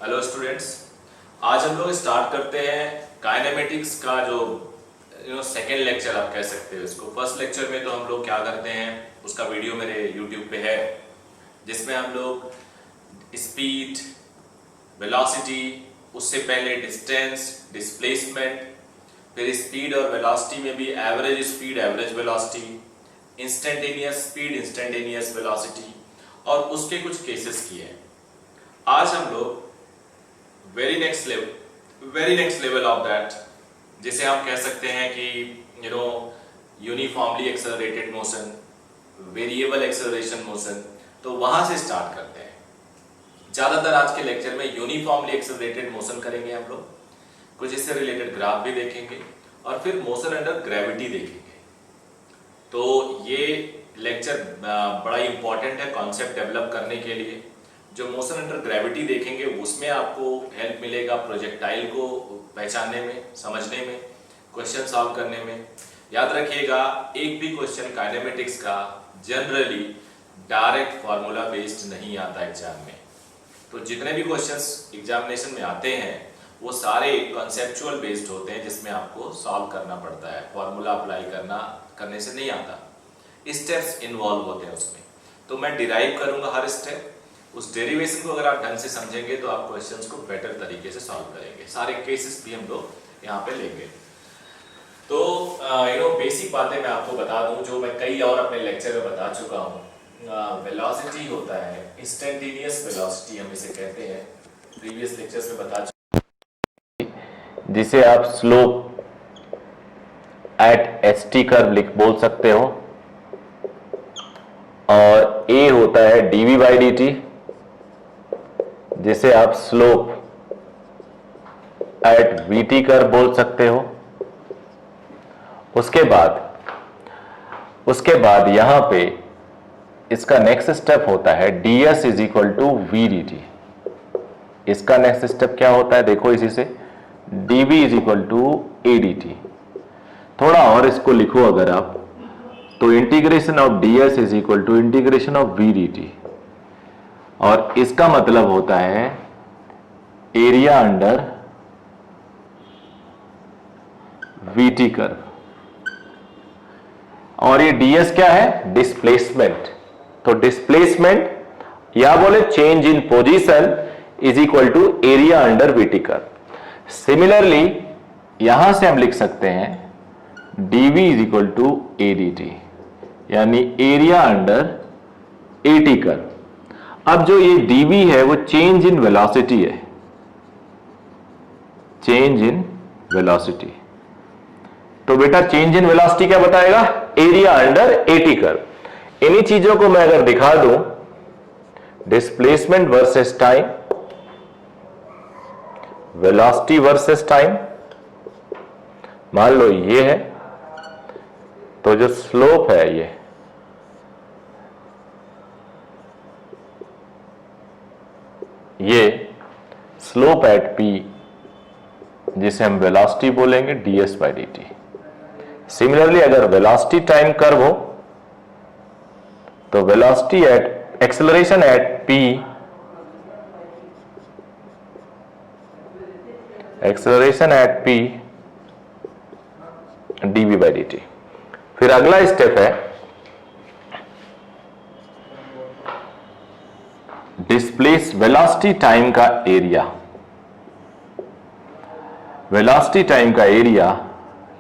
Hello students, आज हम लोग स्टार्ट करते हैं काइनेमेटिक्स का जो सेकेंड लेक्चर आप कह सकते हो इसको। फर्स्ट लेक्चर में तो हम लोग क्या करते हैं, उसका वीडियो मेरे यूट्यूब पे है, जिसमें हम लोग स्पीड, वेलोसिटी, उससे पहले डिस्टेंस, डिस्प्लेसमेंट, फिर स्पीड और वेलोसिटी में भी average speed, average velocity, instantaneous speed, instantaneous velocity और उसके कुछ केसेस किए हैं। आज हम लोग very next level of that, जिसे हम कह सकते हैं कि uniformly accelerated motion, variable acceleration motion, तो वहां से स्टार्ट करते हैं। ज्यादातर आज के लेक्चर में यूनिफॉर्मली एक्सेलरेटेड मोशन करेंगे हम लोग, कुछ इससे रिलेटेड ग्राफ भी देखेंगे और फिर मोशन अंडर ग्रेविटी देखेंगे। तो ये लेक्चर बड़ा इंपॉर्टेंट है कॉन्सेप्ट डेवलप करने के लिए। जो मोशन अंडर ग्रेविटी देखेंगे उसमें आपको हेल्प मिलेगा प्रोजेक्टाइल को पहचानने में, समझने में, क्वेश्चन सॉल्व करने में। याद रखिएगा, एक भी क्वेश्चन काइनेमेटिक्स का जनरली डायरेक्ट फार्मूला बेस्ड नहीं आता एग्जाम में। तो जितने भी क्वेश्चंस एग्जामिनेशन में आते हैं वो सारे कॉन्सेप्चुअल बेस्ड होते हैं, जिसमें आपको सॉल्व करना पड़ता है, फार्मूला अप्लाई करने से नहीं आता, स्टेप्स इन्वॉल्व होते हैं उसमें। तो मैं डिराइव करूंगा हर स्टेप, उस डेरिवेशन को अगर आप ढंग से समझेंगे तो आप क्वेश्चंस को बेटर तरीके से सॉल्व करेंगे। सारे केसेस भी हम लोग यहाँ पे लेंगे। तो बेसिक बातें मैं आपको बता दूं जो मैं कई और अपने लेक्चर में बता चुका हूँ। वेलोसिटी होता है इंस्टेंटेनियस वेलोसिटी, हम इसे कहते हैं, प्रीवियस लेक्चर्स में बता चुका, जिसे आप स्लोप एट एसटी कर्व बोल सकते हो। और ए होता है डीवी बाई डी टी, जिसे आप स्लोप एट वीटी कर्व बोल सकते हो। उसके बाद यहां पे इसका नेक्स्ट स्टेप होता है ds is equal to V D T. इसका नेक्स्ट स्टेप क्या होता है, देखो इसी से, dv is equal to A D T. थोड़ा और इसको लिखो अगर आप, तो integration of ds is equal to integration of V D T, और इसका मतलब होता है एरिया अंडर वीटी कर्व। और ये ds क्या है, डिस्प्लेसमेंट। तो डिस्प्लेसमेंट या बोले change in position is equal to area under VT curve. Similarly यहां से हम लिख सकते हैं dv is equal to A D T, यानी एरिया अंडर एटी कर्व। अब जो ये dv है वो चेंज इन वेलोसिटी है, चेंज इन वेलोसिटी। तो बेटा चेंज इन वेलोसिटी क्या बताएगा, एरिया अंडर एटी कर्व। इन्हीं चीजों को मैं अगर दिखा दूं, displacement versus time, velocity versus time, मान लो ये है, तो जो स्लोप है ये स्लोप एट p, जिसे हम वेलोसिटी बोलेंगे ds by D T. Similarly अगर वेलोसिटी टाइम कर्व हो तो velocity at acceleration at p, acceleration at p dv by D T. फिर अगला स्टेप है डिस्प्लेस वेलोसिटी टाइम का एरिया। वेलोसिटी टाइम का एरिया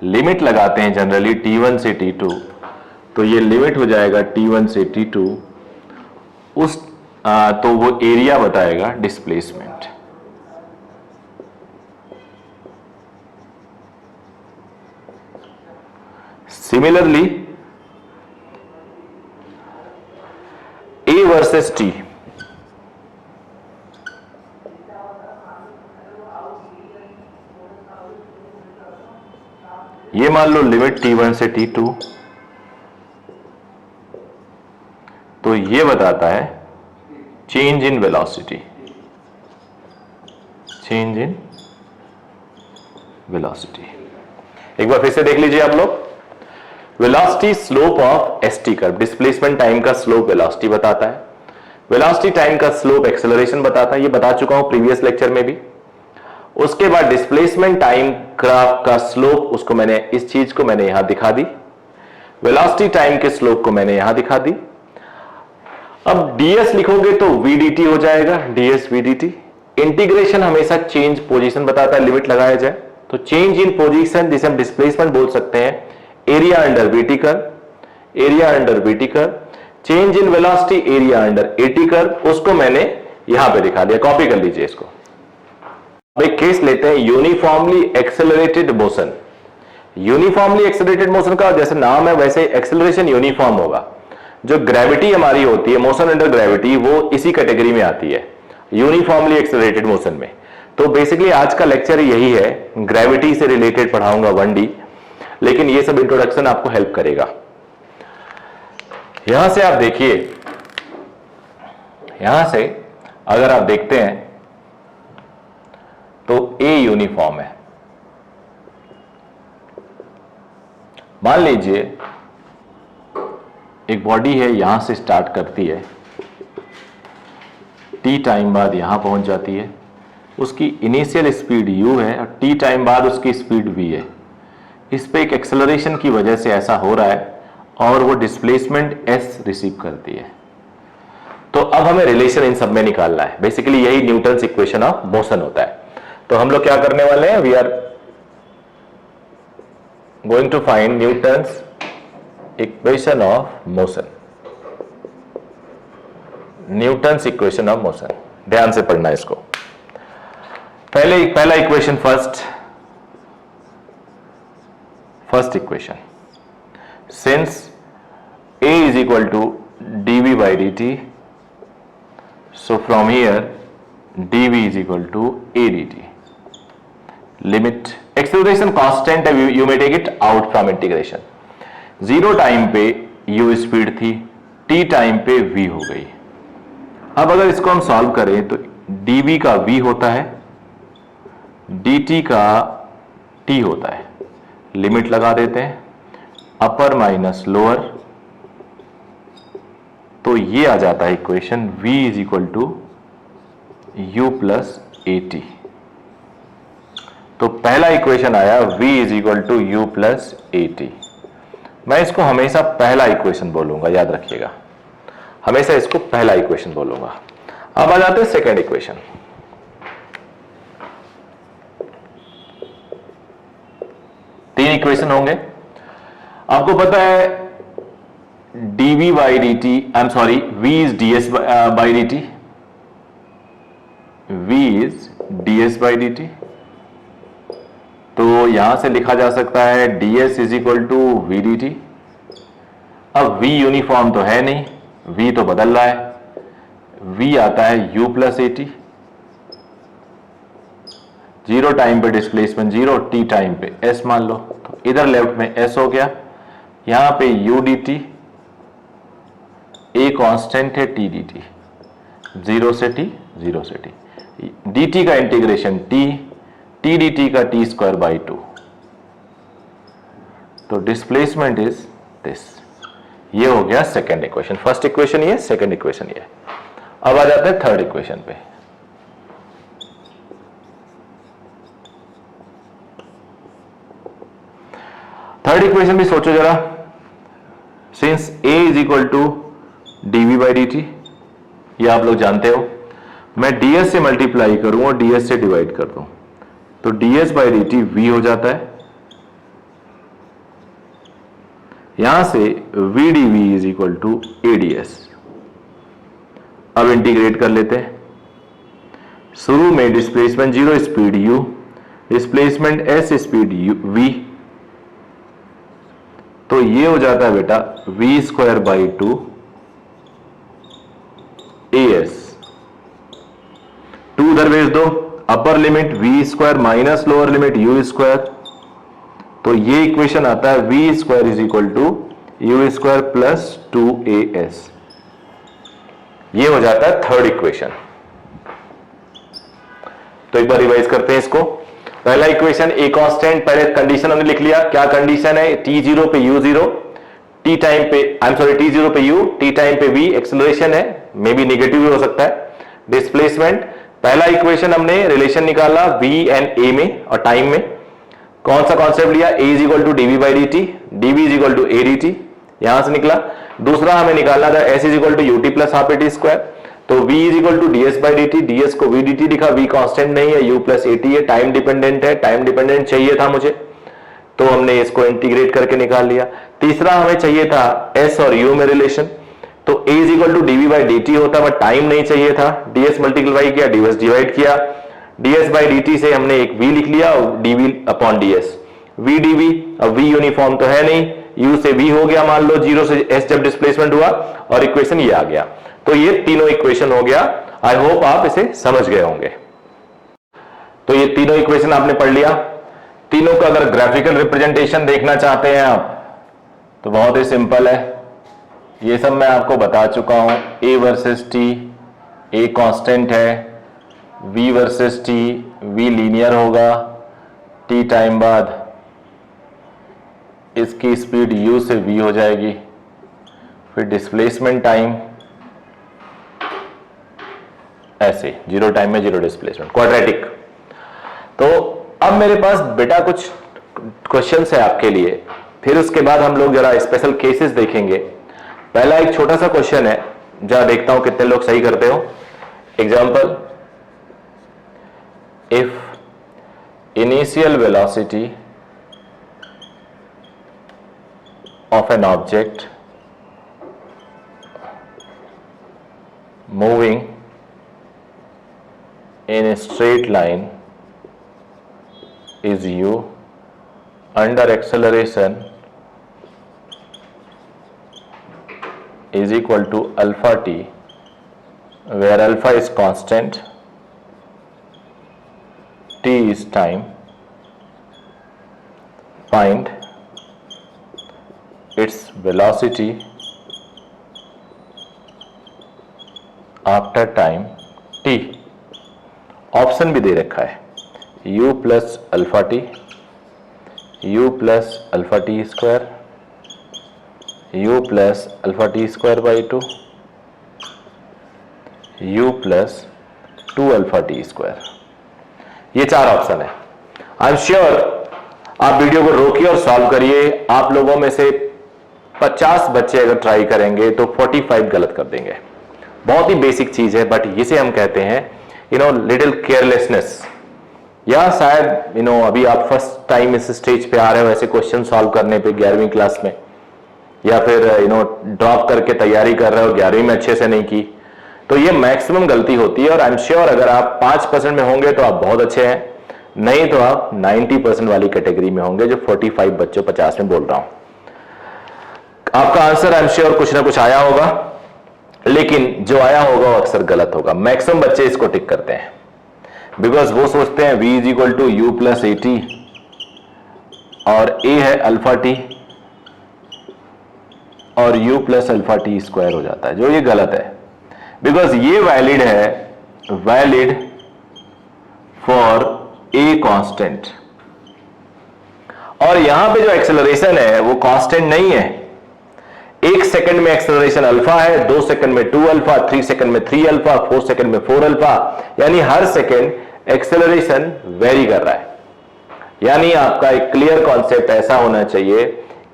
लिमिट लगाते हैं जनरली t1 से t2, तो ये लिमिट हो जाएगा t1 से t2। तो वो एरिया बताएगा displacement. Similarly a versus t, ये मान लो लिमिट t1 से t2, तो ये बताता है change in velocity, change in velocity. एक बार फिर से देख लीजिए आप लोग, velocity slope of ST curve, displacement time का स्लोप वेलोसिटी बताता है। वेलोसिटी टाइम का स्लोप एक्सेलरेशन बताता है, ये बता चुका हूं प्रीवियस लेक्चर में भी। उसके बाद डिस्प्लेसमेंट टाइम ग्राफ का स्लोप, उसको मैंने इस चीज को मैंने यहां दिखा दी, वेलोसिटी टाइम के स्लोप को मैंने यहां दिखा दी। अब ds लिखोगे तो vdt हो जाएगा, ds vdt। इंटीग्रेशन हमेशा चेंज पोजीशन बताता है, लिमिट लगाया जाए तो चेंज इन पोजीशन जिसे हम डिस्प्लेसमेंट बोल सकते हैं, area under VT curve, area under VT curve, change in velocity area under AT curve, उसको मैंने यहां पे दिखा दिया, कॉपी कर लीजिए इसको। अब एक केस लेते हैं, uniformly accelerated motion. Uniformly accelerated motion का जैसे नाम है वैसे एक्सेलरेशन यूनिफॉर्म होगा। जो ग्रेविटी हमारी होती है, मोशन अंडर ग्रेविटी, वो इसी कैटेगरी में आती है, यूनिफॉर्मली एक्सेलरेटेड मोशन में। तो बेसिकली आज का लेक्चर यही है, ग्रेविटी से रिलेटेड पढ़ाऊंगा 1D, लेकिन ये सब इंट्रोडक्शन आपको हेल्प करेगा। यहां से आप देखिए, यहां से अगर आप देखते हैं तो ए यूनिफॉर्म है। मान लीजिए एक बॉडी है, यहां से स्टार्ट करती है, टी टाइम बाद यहां पहुंच जाती है, उसकी इनिशियल स्पीड u है और टी टाइम बाद उसकी स्पीड v है। इस पे एक एक्सेलरेशन की वजह से ऐसा हो रहा है और वो डिस्प्लेसमेंट s रिसीव करती है। तो अब हमें रिलेशन इन सब में निकालना है, बेसिकली यही न्यूटन्स इक्वेशन ऑफ मोशन होता है। तो हम लोग क्या करने वाले हैं, we are going to find Newton's equation of motion, Newton's equation of motion. ध्यान से पढ़ना इसको। पहला equation, first equation, since a is equal to dv by dt, so from here dv is equal to a dt. Limit acceleration constant है, you may take it out from integration. 0 time पे u speed थी, t time पे v हो गई। अब अगर इसको हम सॉल्व करें तो dv का v होता है, dt का t होता है। लिमिट लगा देते हैं, अपर माइनस लोअर, तो ये आ जाता है equation v is equal to u plus A T. तो पहला इक्वेशन आया v is equal to u plus A T. मैं इसको हमेशा पहला इक्वेशन बोलूंगा, याद रखिएगा, हमेशा इसको पहला इक्वेशन बोलूंगा। अब आ जाते हैं सेकेंड इक्वेशन। तीन इक्वेशन होंगे, आपको पता है dv by D T, I am sorry, v is ds by D T, v is ds by D T. तो यहां से लिखा जा सकता है ds is equal to V D T. अब v यूनिफॉर्म तो है नहीं, v तो बदल रहा है, v आता है u plus A T. 0 time पे डिस्प्लेसमेंट 0, t टाइम पे s मान लो, तो इधर लेफ्ट में s हो गया, यहां पे u D T, a constant है, t डी टी, 0 से t, 0 से t, dt का integration t, t D T का t स्क्वायर बाई 2। तो डिस्प्लेसमेंट इज दिस। ये हो गया सेकेंड इक्वेशन। फर्स्ट इक्वेशन ये, सेकेंड इक्वेशन ये। अब आ जाते हैं थर्ड इक्वेशन पे। थर्ड इक्वेशन भी सोचो जरा, since a is equal to dv by D T, ये आप लोग जानते हो, मैं ds से मल्टीप्लाई करूं और ds से डिवाइड कर दूं, तो ds by D T v हो जाता है। यहां से v dv is equal to ads। अब इंटीग्रेट कर लेते हैं। शुरू में displacement 0, speed u, displacement s, speed v, तो ये हो जाता है बेटा v स्क्वायर बाई 2 as। 2 उधर भेज दो, upper limit v square minus lower limit u square, तो ये इक्वेशन आता है v square is equal to u square plus 2as। ये हो जाता है थर्ड इक्वेशन। तो एक बार रिवाइज करते हैं इसको। पहला इक्वेशन ए कांस्टेंट, पहले कंडीशन हमने लिख लिया, क्या कंडीशन है, t0 पे u0, t टाइम पे, आई एम सॉरी, t0 पे u, t टाइम पे v एक्सेलरेशन है, मे बी नेगेटिव भी हो सकता है। डिस्प्लेसमेंट, पहला इक्वेशन हमने रिलेशन निकाला v एंड a में और टाइम में, कौन सा कॉन्सेप्ट लिया, a is equal to dv by D T, dv is equal to a dt, यहां से निकला। दूसरा हमें निकालना था s is equal to ut plus half at square, तो v is equal to ds by D T, ds को v dt लिखा, v कांस्टेंट नहीं है, u प्लस at है, टाइम डिपेंडेंट है, टाइम डिपेंडेंट चाहिए था मुझे, तो हमने इसको इंटीग्रेट करके निकाल लिया। तीसरा हमें चाहिए था s और u में रिलेशन, तो a is equal to dv by dt होता, बट टाइम नहीं चाहिए था, ds मल्टीप्लाई किया, ds डिवाइड किया, ds बाई dt से हमने एक v लिख लिया, dv upon ds, v dv, अब v यूनिफॉर्म तो है नहीं, u से v हो गया, मान लो 0 से s जब डिस्प्लेसमेंट हुआ, और इक्वेशन ये आ गया। तो ये तीनों इक्वेशन हो गया। आई होप आप इसे समझ गए होंगे। तो ये तीनों इक्वेशन आपने पढ़ लिया। तीनों का अगर ग्राफिकल रिप्रेजेंटेशन देखना चाहते हैं आप, तो बहुत ही सिंपल है, ये सब मैं आपको बता चुका हूं। a versus t, a constant है, v versus t, v linear होगा, t टाइम बाद इसकी स्पीड u से v हो जाएगी, फिर डिस्प्लेसमेंट टाइम ऐसे, जीरो टाइम में जीरो डिस्प्लेसमेंट, क्वाड्रेटिक। तो अब मेरे पास बेटा कुछ क्वेश्चंस है आपके लिए, फिर उसके बाद हम लोग जरा स्पेशल केसेस देखेंगे। पहला एक छोटा सा क्वेश्चन है, जरा देखता हूं कितने लोग सही करते हो। Example, if initial velocity of an object moving in a straight line is u under acceleration is equal to alpha t, where alpha is constant, t is time. Find its velocity after time t. Option भी दे रखा है, u plus alpha T, u plus alpha T square, u plus alpha T square by 2, u plus 2 alpha T square. ये चार option है। I am sure आप video को रोकिए और सॉल्व करिए। आप लोगों में से 50 बच्चे अगर ट्राई करेंगे तो 45 गलत कर देंगे। बहुत ही बेसिक चीज है, बट इसे हम कहते हैं लिटिल केयरलेसनेस, या शायद अभी आप फर्स्ट टाइम इस स्टेज पे आ रहे हो ऐसे क्वेश्चन सॉल्व करने पे 11वीं क्लास में, या फिर ड्रॉप करके तैयारी कर रहे हो, 11वीं में अच्छे से नहीं की, तो ये मैक्सिमम गलती होती है। और आई एम श्योर अगर आप 5% में होंगे तो आप बहुत अच्छे हैं, नहीं तो आप 90% वाली कैटेगरी में होंगे, जो 45 बच्चों 50 में बोल रहा हूं। आपका आंसर आई एम श्योर कुछ ना कुछ आया होगा, लेकिन जो आया होगा वो अक्सर गलत होगा। मैक्सिमम बच्चे इसको टिक करते हैं, बिकॉज वो सोचते हैं v is equal to U plus A T, और a है अल्फा टी, और u plus alpha T square हो जाता है, जो ये गलत है। बिकॉज ये वैलिड है, वैलिड फॉर a कांस्टेंट, और यहां पे जो एक्सेलरेशन है वो कांस्टेंट नहीं है। 1 सेकंड में एक्सेलरेशन अल्फा है, 2 सेकंड में 2 अल्फा, 3 सेकंड में 3 अल्फा, 4 सेकंड में 4 अल्फा, यानी हर सेकंड एक्सेलरेशन वेरी कर रहा है। यानी आपका एक क्लियर कॉन्सेप्ट ऐसा होना चाहिए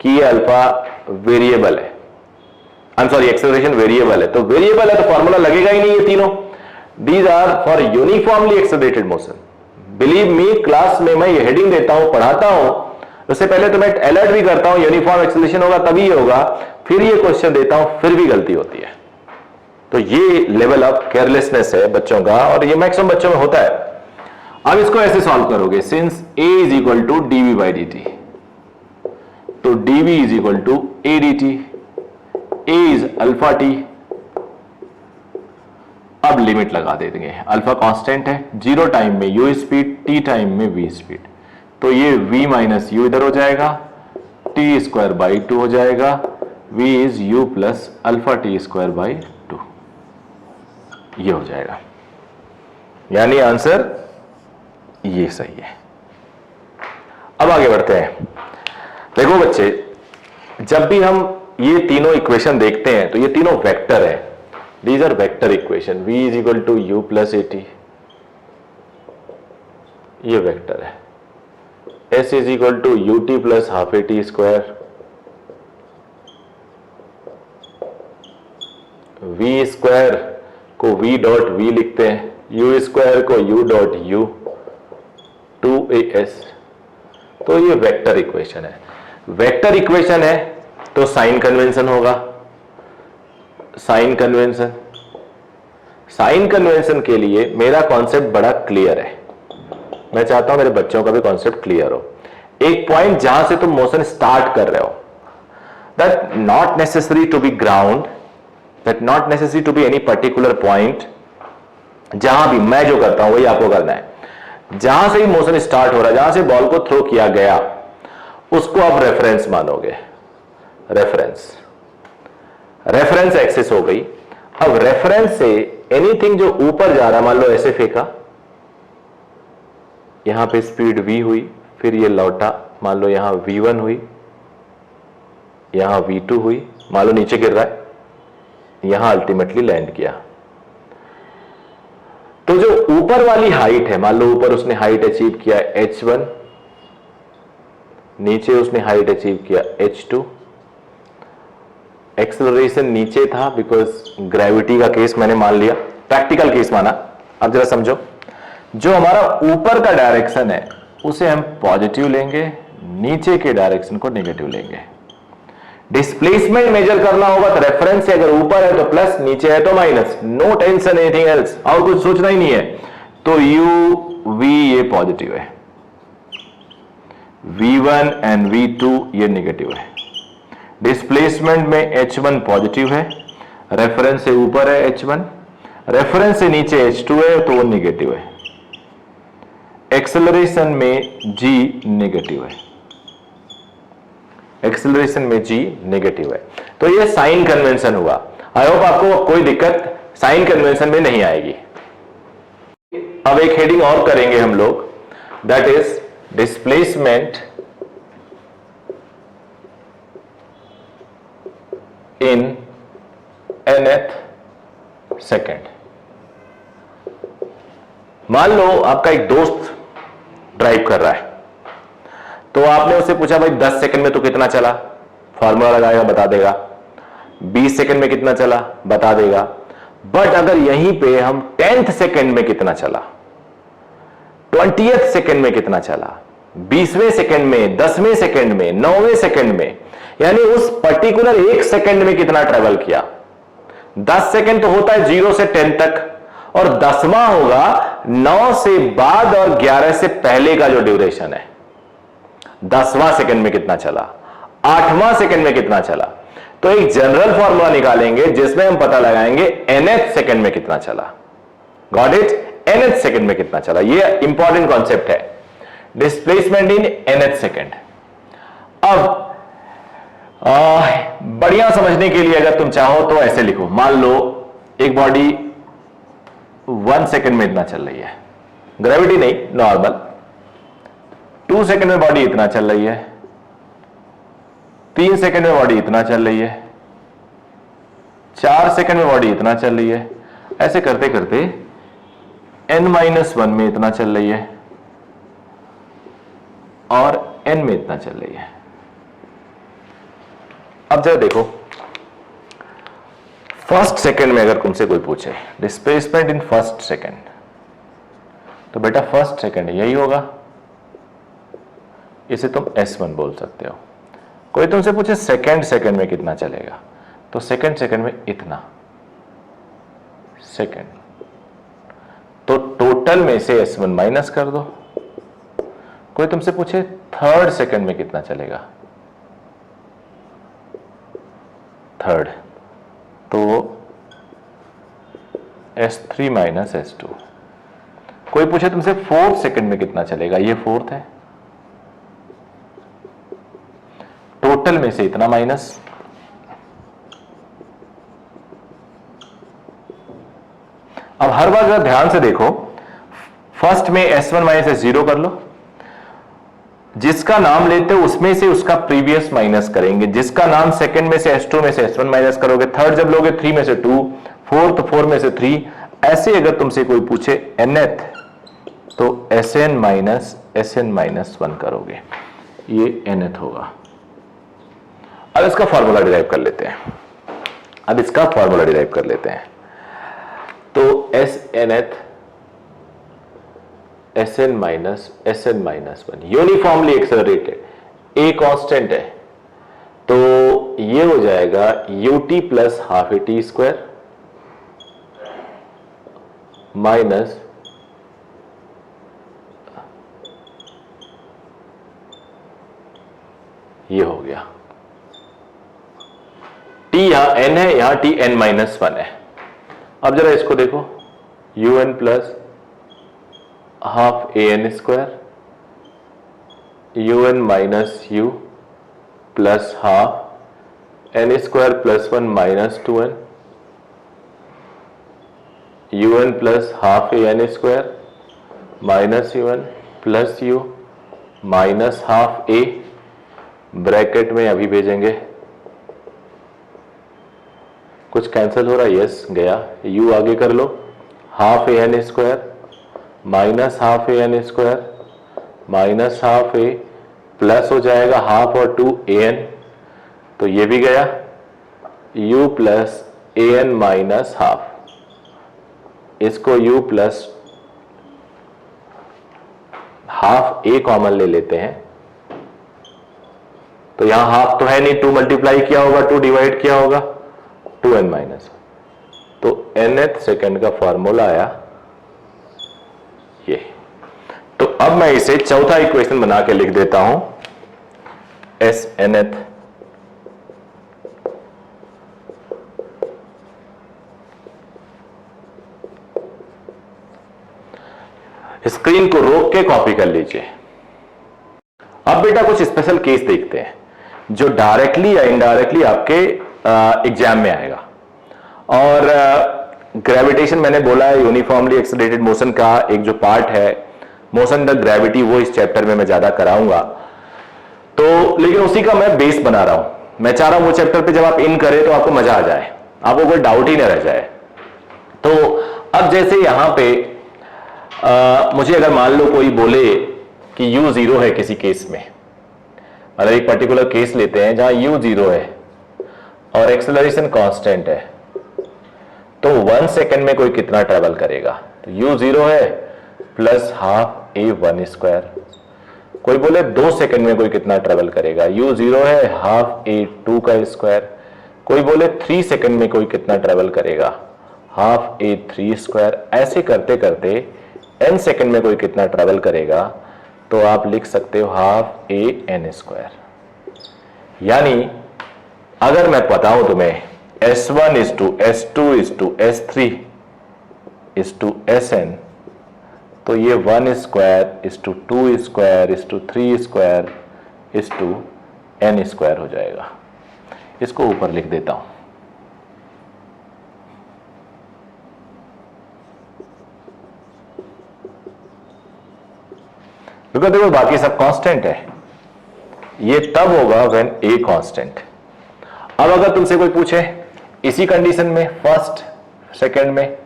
कि ये अल्फा वेरिएबल है, आई एम सॉरी एक्सेलरेशन वेरिएबल है। तो वेरिएबल है तो फॉर्मूला लगेगा ही नहीं ये तीनों। These are for uniformly accelerated motion. Believe me, class में मैं ये हेडिंग देता हूं, पढ़ाता हूं, उससे पहले तो मैं अलर्ट भी करता हूं यूनिफॉर्म एक्सेलरेशन होगा तभी होगा, फिर ये क्वेश्चन देता हूं, फिर भी गलती होती है। तो ये लेवल ऑफ केयरलेसनेस है बच्चों का, और ये मैक्सिमम बच्चों में होता है। अब इसको ऐसे सॉल्व करोगे, since a is equal to dv by D T, तो dv is equal to a dt, a is alpha T. अब लिमिट लगा देंगे, अल्फा कांस्टेंट है, 0 टाइम में u स्पीड, t टाइम में v स्पीड, तो ये v माइनस यू इधर हो जाएगा, t स्क्वायर बाई 2 हो जाएगा, v is u plus alpha T square by 2, ये हो जाएगा। यानी आंसर ये सही है। अब आगे बढ़ते हैं। देखो बच्चे, जब भी हम ये तीनों इक्वेशन देखते हैं तो ये तीनों वेक्टर है, These are vector equation. V is equal to u plus at, ये वेक्टर है. S is equal to ut plus half at square. V square को v डॉट v लिखते हैं, u स्क्वायर को u डॉट u 2as. तो ये vector equation है. Vector equation है तो साइन कन्वेंशन होगा. साइन कन्वेंशन, साइन कन्वेंशन के लिए मेरा कॉन्सेप्ट बड़ा क्लियर है. मैं चाहता हूं मेरे बच्चों का भी कॉन्सेप्ट क्लियर हो. एक पॉइंट जहां से तुम मोशन स्टार्ट कर रहे हो, that not necessary to be ground, that not necessary to be any particular point. जहां भी मैं जो करता हूं वही आपको करना है. जहां से ही मोशन स्टार्ट हो रहा है, जहां से बॉल को थ्रो किया गया, उसको आप रेफरेंस मानोगे. रेफरेंस, रेफरेंस एक्सिस हो गई. अब रेफरेंस से एनीथिंग जो ऊपर जा रहा है, मान लो ऐसे फेंका, यहां पे स्पीड v हुई, फिर ये लौटा, मान लो यहां v1 हुई, यहां v2 हुई, मान लो नीचे गिर रहा है, यहां अल्टीमेटली लैंड किया. तो जो ऊपर वाली हाइट है, मान लो ऊपर उसने हाइट अचीव किया h1, नीचे उसने हाइट अचीव किया h2. एक्सेलरेशन नीचे था बिकॉज ग्रेविटी का केस मैंने मान लिया, प्रैक्टिकल केस माना. अब जरा समझो, जो हमारा ऊपर का डायरेक्शन है उसे हम पॉजिटिव लेंगे, नीचे के डायरेक्शन को नेगेटिव लेंगे. डिस्प्लेसमेंट मेजर करना होगा तो रेफरेंस से अगर ऊपर है तो प्लस, नीचे है तो minus. No tension anything else, और कुछ सोचना ही नहीं है. तो u v ये पॉजिटिव है, v1 एंड v2 ये नेगेटिव है. डिस्प्लेसमेंट में h1 पॉजिटिव है, रेफरेंस से ऊपर है h1, रेफरेंस से नीचे h2 है तो वो नेगेटिव है. एक्सेलरेशन में g नेगेटिव है, एक्सेलरेशन में g नेगेटिव है. तो ये साइन कन्वेंशन हुआ. आई होप आपको कोई दिक्कत साइन कन्वेंशन में नहीं आएगी. अब एक हेडिंग और करेंगे हम लोग, that is displacement in nth second. मान लो आपका एक दोस्त ड्राइव कर रहा है, तो आपने उससे पूछा भाई 10 सेकंड में तो कितना चला, फॉर्मूला लगाएगा बता देगा. 20 सेकंड में कितना चला बता देगा. बट अगर यहीं पे हम 10th सेकंड में कितना चला, 20th सेकंड में कितना चला, 20वें सेकंड में, 10वें सेकंड में, 9वें सेकंड में, यानी उस पर्टिकुलर 1 सेकंड में कितना ट्रेवल किया. 10 सेकंड तो होता है 0 से 10 तक, और 10वां होगा 9 से बाद और 11 से पहले का जो ड्यूरेशन है. 10वां सेकंड में कितना चला, 8वां सेकंड में कितना चला. तो एक जनरल फॉर्मूला निकालेंगे जिसमें हम पता लगाएंगे nth सेकंड में कितना चला. Got it? nth सेकंड में कितना चला. ये इंपॉर्टेंट कॉन्सेप्ट है, डिस्प्लेसमेंट इन nth सेकंड. अब बढ़िया समझने के लिए अगर तुम चाहो तो ऐसे लिखो, मान लो एक बॉडी 1 सेकंड में इतना चल रही है, ग्रेविटी नहीं, नॉर्मल. 2 सेकंड में बॉडी इतना चल रही है, 3 सेकंड में बॉडी इतना चल रही है, 4 सेकंड में बॉडी इतना चल रही है. ऐसे करते करते n-1 में इतना चल रही है और n में इतना चल रही है. अब जरा देखो, फर्स्ट सेकंड में अगर तुमसे कोई पूछे डिस्प्लेसमेंट इन फर्स्ट सेकंड, तो बेटा फर्स्ट सेकंड यही होगा, इसे तुम S1 बोल सकते हो. कोई तुमसे पूछे सेकंड में कितना चलेगा, तो सेकंड में इतना सेकंड, तो टोटल में से S1 माइनस कर दो. कोई तुमसे पूछे थर्ड सेकंड में कितना चलेगा, थर्ड, तो S3 माइनस S2. कोई पूछे तुमसे फोर्थ सेकंड में कितना चलेगा, ये फोर्थ है, टोटल में से इतना माइनस. अब हर बार अगर ध्यान से देखो, फर्स्ट में S1 माइनस S0 कर लो, जिसका नाम लेते हो उसमें से उसका प्रीवियस माइनस करेंगे, जिसका नाम सेकंड में से S2 में से S1 माइनस करोगे, थर्ड जब लोगे 3 में से 2, 4 4 में से 3। ऐसे अगर तुमसे कोई पूछे nth तो Sn माइनस 1 करोगे, ये nth होगा। अब इसका फॉर्मूला डिराइव कर लेते हैं। तो Snth Sn minus 1 uniformly accelerated, a constant है, तो ये हो जाएगा ut plus half A T square minus ये हो गया t, यहां n है, यहां t n माइनस 1 है। अब जरा इसको देखो, un plus half A N square un minus u plus half N square plus 1 minus 2n un plus half A N square minus un plus u minus half A, bracket में अभी भेजेंगे, कुछ cancel हो रहा है, yes गया, u आगे कर लो, half A N square minus half A N square minus half A plus हो जाएगा हाफ और 2 ए एन, तो ये भी गया, u plus A N minus half, इसको u प्लस हाफ ए कॉमन ले लेते हैं, तो यहां हाफ तो है नहीं, 2 मल्टीप्लाई किया होगा, 2 डिवाइड किया होगा, 2n माइनस, तो nth सेकंड का फॉर्मूला आया ये। तो अब मैं इसे चौथा इक्वेशन बना के लिख देता हूं, Snth स्क्रीन को रोक के कॉपी कर लीजिए। अब बेटा कुछ स्पेशल केस देखते हैं जो डायरेक्टली या इनडायरेक्टली आपके एग्जाम में आएगा। और ग्रेविटेशन मैंने बोला है, यूनिफॉर्मली एक्सेलरेटेड मोशन का एक जो पार्ट है, मोशन द ग्रेविटी, वो इस चैप्टर में मैं ज्यादा कराऊंगा, तो लेकिन उसी का मैं बेस बना रहा हूं। मैं चाह रहा हूं वो चैप्टर पे जब आप इन करें तो आपको मजा आ जाए, आपको कोई डाउट ही ना रह जाए। तो अब जैसे यहां पे मुझे अगर मान लो कोई बोले कि u 0 है किसी केस में, मतलब एक पर्टिकुलर केस लेते हैं जहां u 0 है और एक्सेलरेशन कांस्टेंट है, तो 1 सेकेंड में कोई कितना ट्रेवल करेगा, तो u 0 है प्लस हाफ ए 1 स्क्वायर। कोई बोले 2 सेकेंड में कोई कितना ट्रेवल करेगा, u 0 है हाफ ए 2 का स्क्वायर। कोई बोले 3 सेकेंड में कोई कितना ट्रेवल करेगा, हाफ ए 3 स्क्वायर। ऐसे करते करते n सेकेंड में कोई कितना ट्रेवल करेगा, तो आप लिख सकते हो हाफ ए एन स्क्वायर। यानी अगर मैं बताऊं तुम्हें S1 is to S2 is to S3 is to Sn, तो ये 1 square is to 2 square is to 3 square is to n square हो जाएगा। इसको ऊपर लिख देता हूं। बिकॉज देखो बाकी सब कांस्टेंट है, ये तब होगा व्हेन a कांस्टेंट। अब अगर तुमसे कोई पूछे इसी कंडीशन में फर्स्ट सेकंड में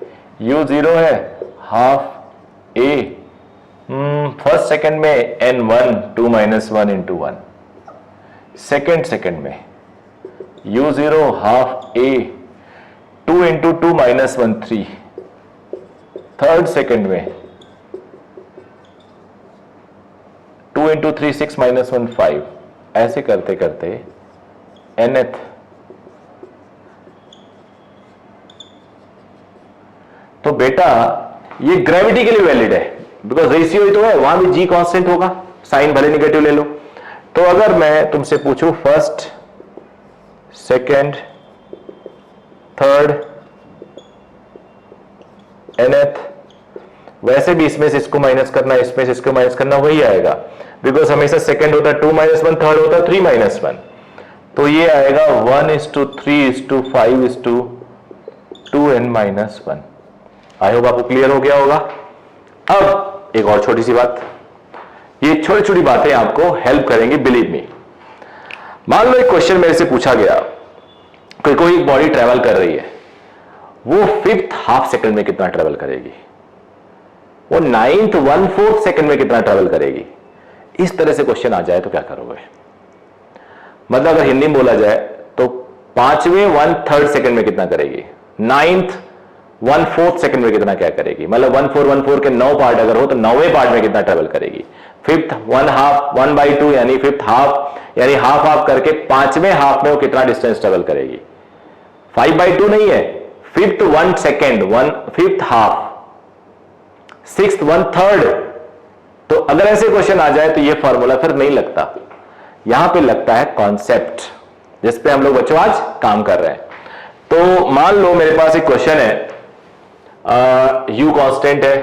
u 0 है हाफ a, फर्स्ट सेकंड में n1 2 माइनस 1 इंटू 1, सेकंड में u 0 half a 2 into 2 minus 1 3, third second में 2 इंटू 3 6 माइनस 1 5। ऐसे करते करते nth तो बेटा ये ग्रेविटी के लिए वैलिड है, बिकॉज रेशियो ही तो है, वहां भी g कांस्टेंट होगा, साइन भले नेगेटिव ले लो। तो अगर मैं तुमसे पूछूं फर्स्ट सेकेंड थर्ड nth, वैसे भी इसमें से इसको माइनस करना, इसमें से इसको माइनस करना, वही आएगा, बिकॉज हमेशा सेकेंड होता है 2 माइनस 1, थर्ड होता है 3 माइनस 1, तो ये आएगा 1:3:5:2n माइनस 1। आई होप आपको क्लियर हो गया होगा। अब एक और छोटी सी बात, ये छोटी छोटी बातें आपको हेल्प करेंगी, बिलीव मी। मान लो एक क्वेश्चन मेरे से पूछा गया, कोई बॉडी ट्रेवल कर रही है वो 5th हाफ सेकंड में कितना ट्रेवल करेगी, वो 9th 1/4 सेकंड में कितना ट्रेवल करेगी। इस तरह से क्वेश्चन आ जाए तो क्या करोगे? मतलब अगर हिंदी में बोला जाए तो 5वें 1/3 सेकंड में कितना करेगी, 9th 1/4 सेकंड में कितना क्या करेगी, मतलब 1/4 के 9 पार्ट अगर हो तो 9वें पार्ट में कितना ट्रेवल करेगी। 5th 1/2 यानी 5th हाफ यानी हाफ हाफ करके 5वें हाफ में वो कितना डिस्टेंस ट्रेवल करेगी। 5/2 नहीं है, 5th 1 second 5th half, 6th 1/3। तो अगर ऐसे क्वेश्चन आ जाए तो ये फॉर्मूला फिर नहीं लगता, यहां पे लगता है कॉन्सेप्ट, जिस पे हम लोग बच्चों आज काम कर रहे हैं। तो मान लो मेरे पास एक क्वेश्चन है, u कांस्टेंट है,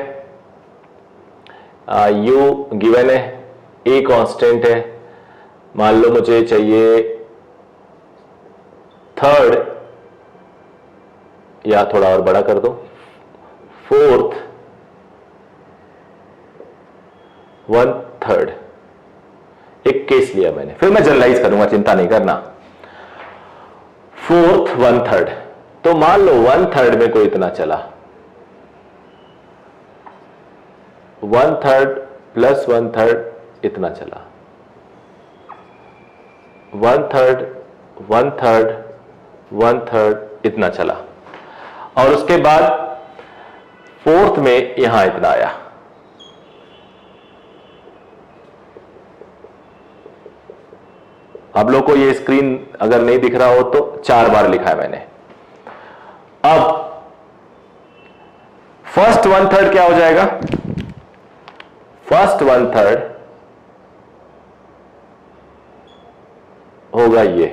u गिवन है, a कांस्टेंट है, मान लो मुझे चाहिए 3rd या थोड़ा और बड़ा कर दो 4th 1/3। एक केस लिया मैंने, फिर मैं जनरलाइज करूंगा, चिंता नहीं करना। 4th 1/3, तो मान लो 1/3 में कोई इतना चला, 1/3 प्लस 1/3 इतना चला, 1/3 1/3 1/3 इतना चला, और उसके बाद 4th में यहां इतना आया। आप लोग को ये स्क्रीन अगर नहीं दिख रहा हो तो 4 बार लिखा है मैंने। अब फर्स्ट 1/3 क्या हो जाएगा, फर्स्ट 1/3 होगा ये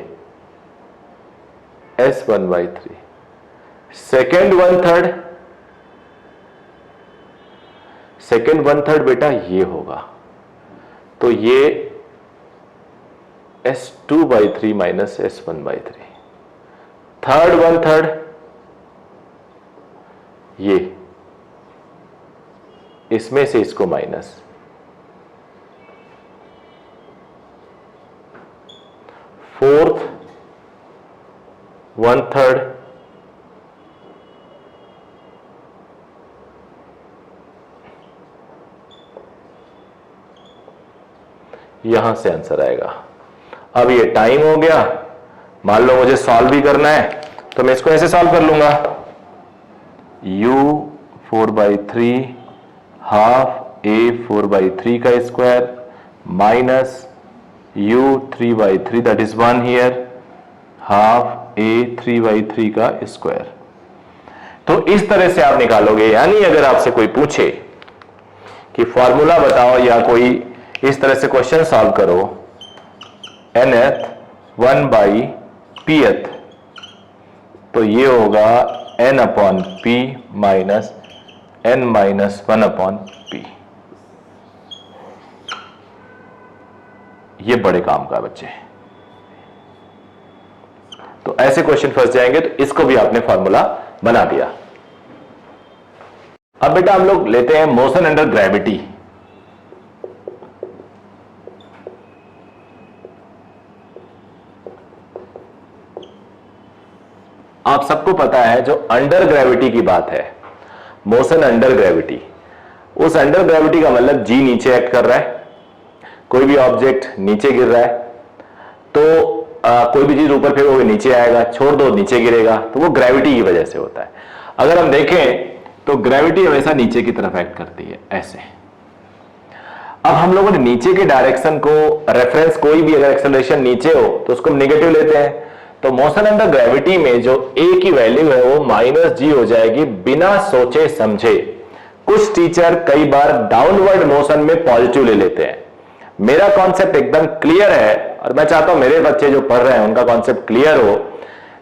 S1/3, सेकेंड 1/3 बेटा ये होगा, तो ये S2/3 माइनस S1/3, थर्ड 1/3 ये, इसमें से इसको माइनस, फोर्थ 1/3 यहां से आंसर आएगा। अब ये टाइम हो गया, मान लो मुझे सॉल्व भी करना है तो मैं इसको ऐसे सॉल्व कर लूंगा, u 4/3 हाफ a 4/3 का square minus u 3/3 that is 1 here half a 3/3 का स्क्वायर। तो इस तरह से आप निकालोगे, यानी अगर आपसे कोई पूछे कि फॉर्मूला बताओ या कोई इस तरह से क्वेश्चन सॉल्व करो, nth 1/pth, तो ये होगा n/p माइनस n-1/p। ये बड़े काम का बच्चे, तो ऐसे क्वेश्चन फंस जाएंगे, तो इसको भी आपने फॉर्मूला बना दिया। अब बेटा हम लोग लेते हैं मोशन अंडर ग्रेविटी। आप सबको पता है जो अंडर ग्रेविटी की बात है, मोशन अंडर ग्रेविटी, उस अंडर ग्रेविटी का मतलब जी नीचे एक्ट कर रहा है, कोई भी ऑब्जेक्ट नीचे गिर रहा है तो कोई भी चीज ऊपर फेंकोगे नीचे आएगा, छोड़ दो नीचे गिरेगा, तो वो ग्रेविटी की वजह से होता है। अगर हम देखें तो ग्रेविटी हमेशा नीचे की तरफ एक्ट करती है, ऐसे। अब हम लोगों ने नीचे के डायरेक्शन को रेफरेंस, कोई भी अगर एक्सेलरेशन नीचे हो तो उसको हम नेगेटिव लेते हैं, तो मोशन अंडर ग्रेविटी में जो a की वैल्यू है वो -g हो जाएगी बिना सोचे समझे। कुछ टीचर कई बार डाउनवर्ड मोशन में पॉजिटिव ले लेते हैं। मेरा कॉन्सेप्ट एकदम क्लियर है और मैं चाहता हूं मेरे बच्चे जो पढ़ रहे हैं उनका कॉन्सेप्ट क्लियर हो।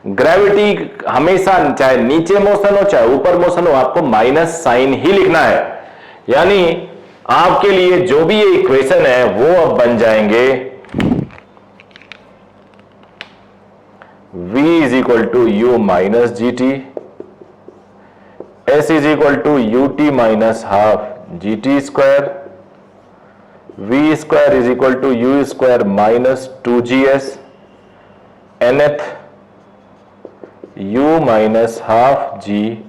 ग्रेविटी हमेशा चाहे नीचे मोशन हो चाहे ऊपर मोशन हो, आपको माइनस साइन ही लिखना है। यानी आपके लिए जो भी ये इक्वेशन है वो अब बन जाएंगे v is equal to u minus G T, s is equal to U T minus half G T square, v square is equal to u square minus 2gs, nth u minus half G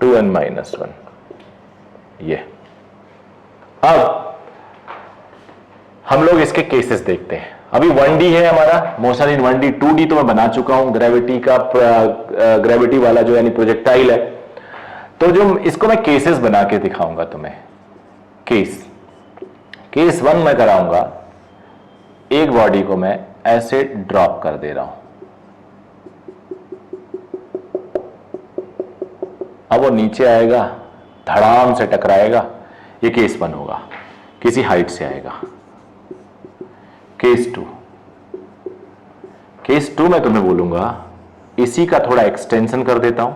2n-1। ये अब हम लोग इसके cases देखते हैं। अभी 1D है हमारा, मोशन इन 1D। 2D तो मैं बना चुका हूं, ग्रेविटी का ग्रेविटी वाला जो यानी प्रोजेक्टाइल है। तो जो इसको मैं केसेस बना के दिखाऊंगा तुम्हें। केस 1 मैं कराऊंगा, एक बॉडी को मैं ऐसे ड्रॉप कर दे रहा हूं, अब वो नीचे आएगा, धड़ाम से टकराएगा, ये केस 1 होगा, किसी हाइट से आएगा। केस 2 मैं तुम्हें बोलूंगा, इसी का थोड़ा एक्सटेंशन कर देता हूं,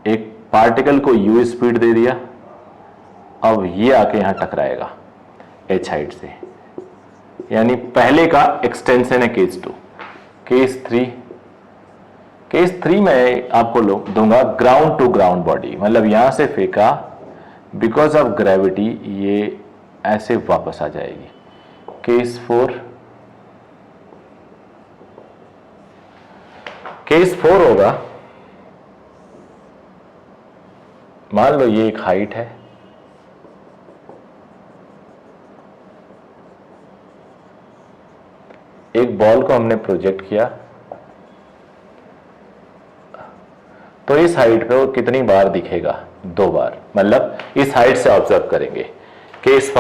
एक पार्टिकल को u स्पीड दे दिया, अब ये आके यहां टकराएगा h हाइट से, यानी पहले का एक्सटेंशन है केस 2। केस 3 मैं आपको दूंगा ग्राउंड टू ग्राउंड बॉडी, मतलब यहां से फेंका, बिकॉज ऑफ ग्रेविटी ये ऐसे वापस आ जाएगी। केस 4 होगा, मान लो ये एक हाइट है, एक बॉल को हमने प्रोजेक्ट किया, तो इस हाइट पे वो कितनी बार दिखेगा? 2 बार, मतलब इस हाइट से ऑब्जर्व करेंगे। केस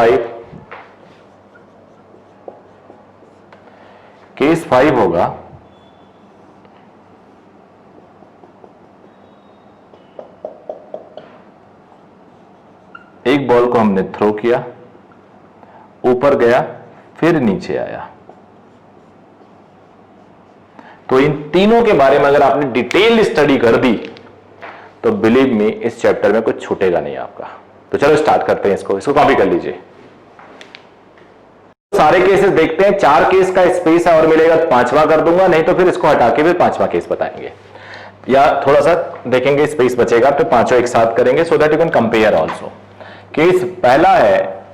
5 होगा, एक बॉल को हमने थ्रो किया, ऊपर गया, फिर नीचे आया। तो इन तीनों के बारे में अगर आपने डिटेल स्टडी कर दी तो बिलीव मी इस चैप्टर में कुछ छूटेगा नहीं आपका। तो चलो स्टार्ट करते हैं, इसको कॉपी कर लीजिए। सारे केसेस देखते हैं, 4 केस का स्पेस है और मिलेगा, 5वां कर दूंगा, नहीं तो फिर इसको हटा के फिर 5वां केस बताएंगे, या थोड़ा सा देखेंगे स्पेस बचेगा तो 5 एक साथ करेंगे, so that you can compare also. Case पहला है,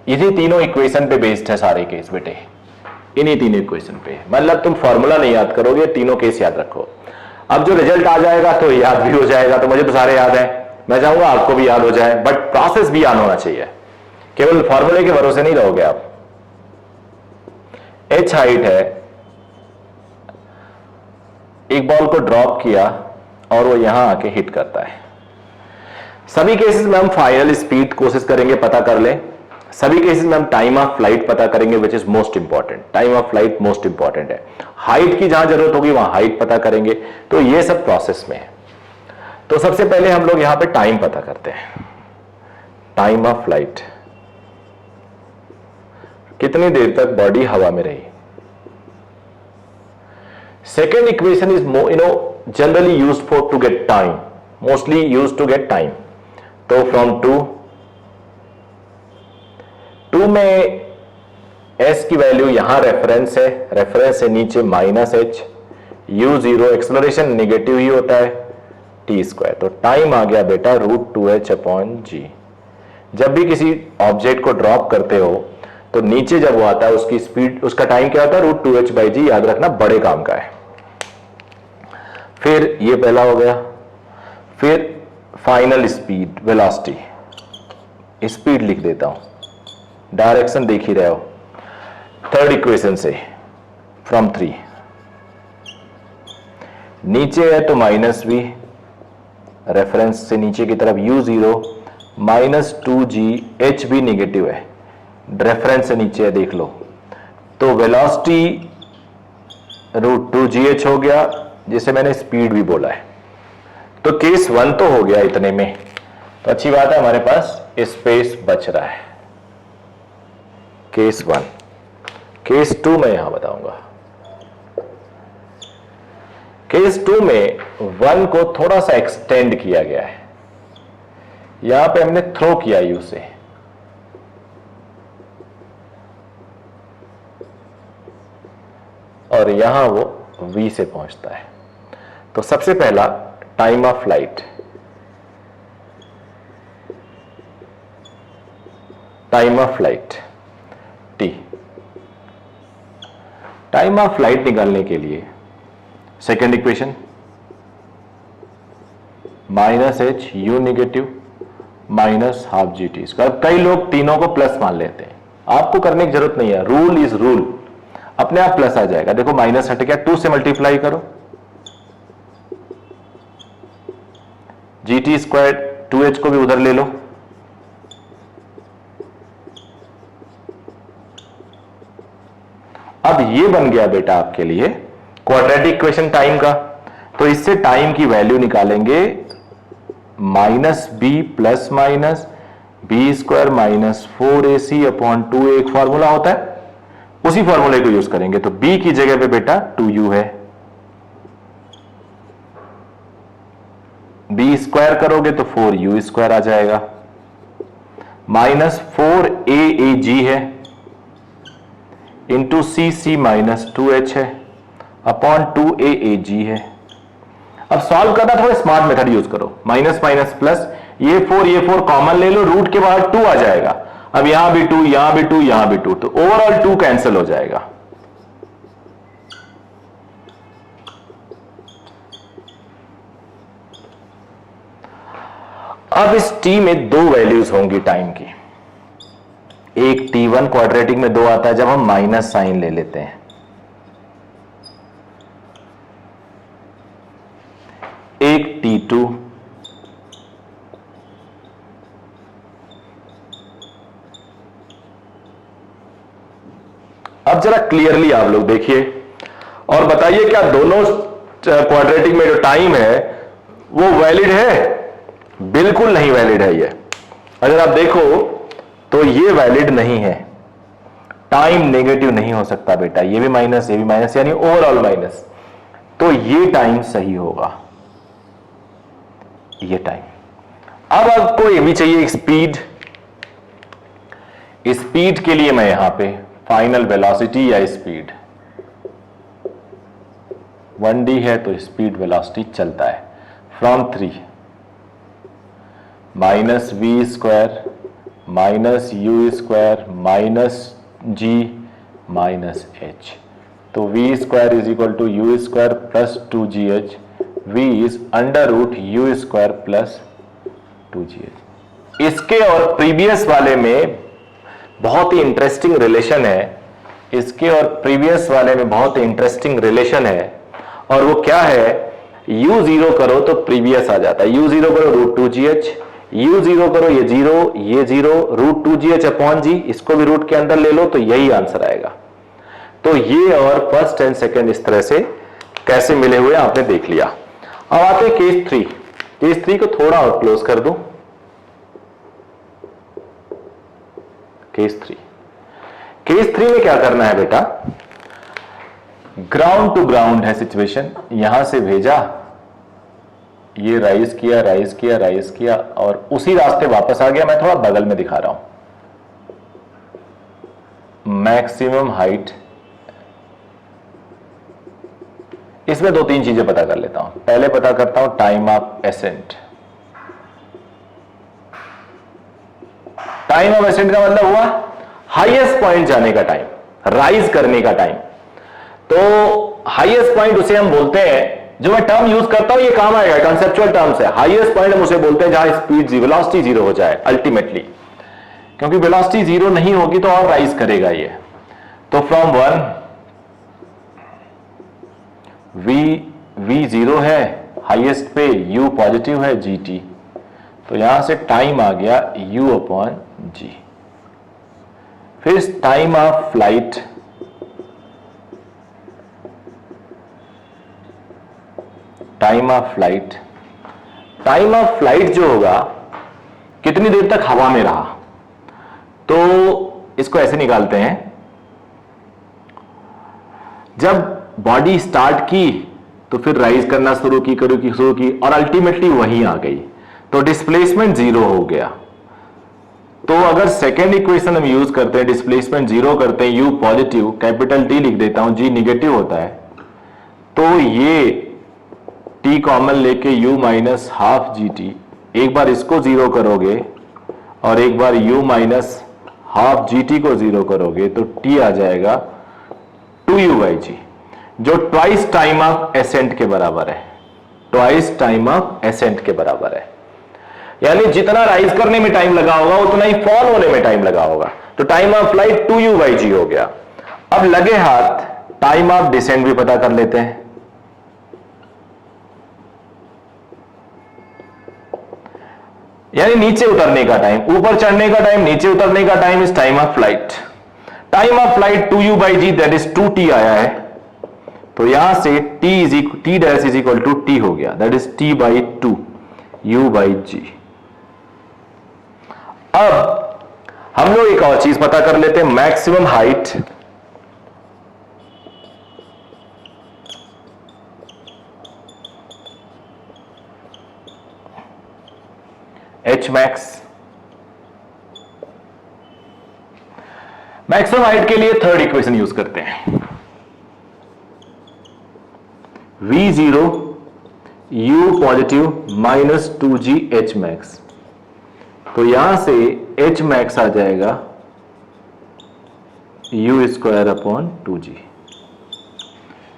इन्हीं तीनों इक्वेशन पे बेस्ड है सारे केस बेटे, इन्हीं तीनों इक्वेशन पे, मतलब तुम फॉर्मूला नहीं याद करोगे, तीनों केस याद रखो। अब जो रिजल्ट आ जाएगा तो याद भी हो जाएगा, तो मुझे तो सारे याद है, मैं चाहूंगा आपको भी याद हो जाए, बट प्रोसेस भी याद होना चाहिए, केवल फॉर्मूले के भरोसे नहीं रहोगे आप। h हाइट है, एक बॉल को ड्रॉप किया और वो यहां आके हिट करता है। सभी केसेस में हम फाइनल स्पीड कोशिश करेंगे पता कर ले, सभी केसेस में हम टाइम ऑफ फ्लाइट पता करेंगे, which is most important, time of flight most important है। हाइट की जहां जरूरत होगी वहां हाइट पता करेंगे, तो ये सब प्रोसेस में है। तो सबसे पहले हम लोग यहां पे टाइम पता करते हैं, टाइम ऑफ फ्लाइट, कितनी देर तक बॉडी हवा में रही। Second equation is generally used for to get time, mostly used to get time. तो फ्रॉम 2 में s की वैल्यू यहां रेफरेंस है, रेफरेंस से नीचे -h, u0 एक्सेलरेशन नेगेटिव ही होता है, t²। तो टाइम आ गया बेटा √2h/g। जब भी किसी ऑब्जेक्ट को ड्रॉप करते हो तो नीचे जब वो आता है उसकी स्पीड, उसका टाइम क्या होता है? √2h/g, याद रखना बड़े काम का है। फिर ये पहला हो गया, फिर फाइनल स्पीड, वेलोसिटी, स्पीड लिख देता हूं, डायरेक्शन देख ही रहे हो। थर्ड इक्वेशन से फ्रॉम 3, नीचे है तो -v, रेफरेंस से नीचे की तरफ u0 -2g, h भी नेगेटिव है, रेफरेंस से नीचे है देख लो, तो वेलोसिटी √2gh हो गया, जिसे मैंने स्पीड भी बोला है। तो केस 1 तो हो गया इतने में, तो अच्छी बात है, हमारे पास स्पेस बच रहा है। केस 1, केस 2 मैं यहां बताऊंगा। केस 2 में 1 को थोड़ा सा एक्सटेंड किया गया है, यहां पे हमने थ्रो किया यू से, और यहां वो v से पहुंचता है। तो सबसे पहला time of flight, t, time of flight निकालने के लिए second equation minus H U negative minus half G T square. कई लोग तीनों को प्लस मान लेते हैं, आपको करने की जरूरत नहीं है, रूल इज रूल, अपने आप प्लस आ जाएगा। देखो माइनस हट गया, 2 से मल्टीप्लाई करो, जी टी स्क्वायर 2h को भी उधर ले लो, अब ये बन गया बेटा आपके लिए क्वाड्रेटिक इक्वेशन टाइम का। तो इससे टाइम की वैल्यू निकालेंगे minus B plus minus B square minus 4ac upon 2a, एक फॉर्मूला होता है, उसी फॉर्मूले को यूज करेंगे। तो b की जगह पे बेटा 2u है, b स्क्वायर करोगे तो 4u स्क्वायर आ जाएगा, माइनस 4aag है इंटू सी माइनस 2h है अपॉन 2aag है। अब सॉल्व करना थोड़ा स्मार्ट मेथड यूज करो, माइनस माइनस प्लस, ये 4 कॉमन ले लो, रूट के बाहर 2 आ जाएगा। अब यहां भी 2, यहां भी 2, यहां भी 2, तो ओवरऑल 2 कैंसिल हो जाएगा। अब इस t में 2 वैल्यूज होंगी टाइम की, एक t1 क्वाड्रेटिक में 2 आता है जब हम माइनस साइन ले लेते हैं, एक t2 अब जरा क्लियरली आप लोग देखिए और बताइए क्या दोनों क्वाड्रेटिक में जो टाइम है वो वैलिड है? बिल्कुल नहीं वैलिड है ये। अगर आप देखो तो ये वैलिड नहीं है, टाइम नेगेटिव नहीं हो सकता बेटा, ये भी माइनस ये भी माइनस, यानी ओवरऑल माइनस, तो ये टाइम सही होगा, ये टाइम। अब आपको ये भी चाहिए स्पीड, स्पीड के लिए मैं यहां पे फाइनल वेलोसिटी या स्पीड 1d है तो स्पीड वेलोसिटी चलता है from 3 minus v square minus u square minus g minus h, तो v square is equal to u square plus 2gh, v is under root you square plus 2gh। इसके और previous वाले में बहुत ही interesting relation है, इसके और previous वाले में बहुत ही इंटरेस्टिंग रिलेशन है, और वो क्या है, u0 करो तो प्रीवियस आ जाता है, u0 करो रूट 2gh, u0 करो ये जीरो रूट 2gh अपॉन जी, इसको भी रूट के अंदर ले लो तो यही आंसर आएगा। तो ये और फर्स्ट एंड सेकेंड इस तरह से कैसे मिले हुए आपने देख लिया। अब आते हैं केस 3। केस 3 को थोड़ा और क्लोज कर दूं। केस 3 में क्या करना है बेटा, ग्राउंड टू ग्राउंड है सिचुएशन, यहां से भेजा, ये राइज किया राइज किया राइज किया और उसी रास्ते वापस आ गया। मैं थोड़ा बगल में दिखा रहा हूं, मैक्सिमम हाइट, इसमें 2-3 चीजें पता कर लेता हूं। पहले पता करता हूं time of accent. Time of accent का मतलब हुआ हाईएस्ट पॉइंट जाने का टाइम, राइज करने का टाइम। तो हाईएस्ट पॉइंट उसे हम बोलते हैं, जो मैं टर्म यूज करता हूं ये काम आएगा, कंसेप्चुअल टर्म्स है। हाईएस्ट पॉइंट हम उसे बोलते हैं जहां स्पीड वेलोसिटी 0 हो जाए अल्टीमेटली, क्योंकि वेलोसिटी 0 नहीं होगी तो और राइज करेगा ये। तो फ्रॉम 1 v 0 है, हाईएस्ट पे u पॉजिटिव है gt, तो यहां से टाइम आ गया u अपॉन जी। फिर time of flight, time of flight, time of flight जो होगा कितनी देर तक हवा में रहा, तो इसको ऐसे निकालते हैं, जब बॉडी स्टार्ट की तो फिर राइज करना शुरू की और अल्टीमेटली वहीं आ गई, तो डिस्प्लेसमेंट 0 हो गया। तो अगर सेकेंड इक्वेशन हम यूज करते हैं, डिस्प्लेसमेंट 0 करते हैं, u पॉजिटिव कैपिटल T लिख देता हूं, g निगेटिव होता है, तो ये t कॉमन लेके u minus half G T, एक बार इसको 0 करोगे और एक बार u minus half G T को 0 करोगे तो t आ जाएगा 2 2u/g, जो ट्वाइस टाइम ऑफ एसेंट के बराबर है, ट्वाइस टाइम ऑफ एसेंट के बराबर है। यानी जितना राइज करने में टाइम लगा होगा उतना ही फॉल होने में टाइम लगा होगा। तो टाइम ऑफ फ्लाइट 2u/g हो गया। अब लगे हाथ टाइम ऑफ डिसेंट भी पता कर लेते हैं। यानी नीचे उतरने का टाइम, ऊपर चढ़ने का टाइम, नीचे उतरने का time is time of flight. Time of flight 2u/g that is 2t आया है, तो यहां से t dash is equal to t हो गया, दैट इज t/2 u/g। अब हम लोग एक और चीज पता कर लेते हैं, maximum height h max। Maximum height के लिए थर्ड इक्वेशन यूज करते हैं, v0 u positive minus 2g h max। तो यहां से h max आ जाएगा u स्क्वायर अपॉन 2g।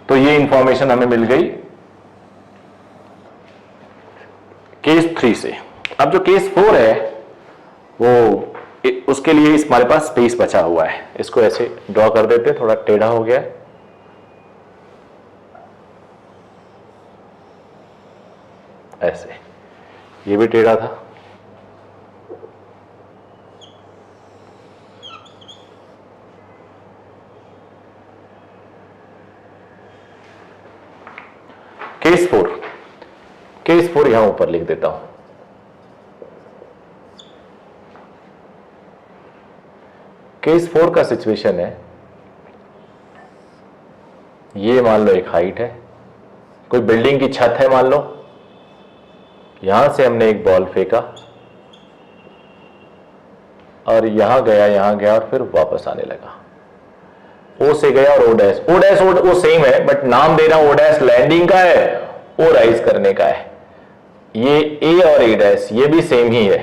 तो ये इंफॉर्मेशन हमें मिल गई केस 3 से। अब जो केस 4 है वो उसके लिए हमारे पास स्पेस बचा हुआ है, इसको ऐसे ड्रॉ कर देते हैं, थोड़ा टेढ़ा हो गया है। ऐसे ये भी टेढ़ा था। केस 4 यहां ऊपर लिख देता हूं। केस 4 का सिचुएशन है, ये मान लो एक हाइट है, कोई बिल्डिंग की छत है मान लो, यहां से हमने एक बॉल फेंका और यहां गया और फिर वापस आने लगा। ओ से गया और ओ सेम है, बट नाम दे रहा हूं ओ डैश लैंडिंग का है, ओ राइज करने का है। ये ए और ए डैश ये भी सेम ही है,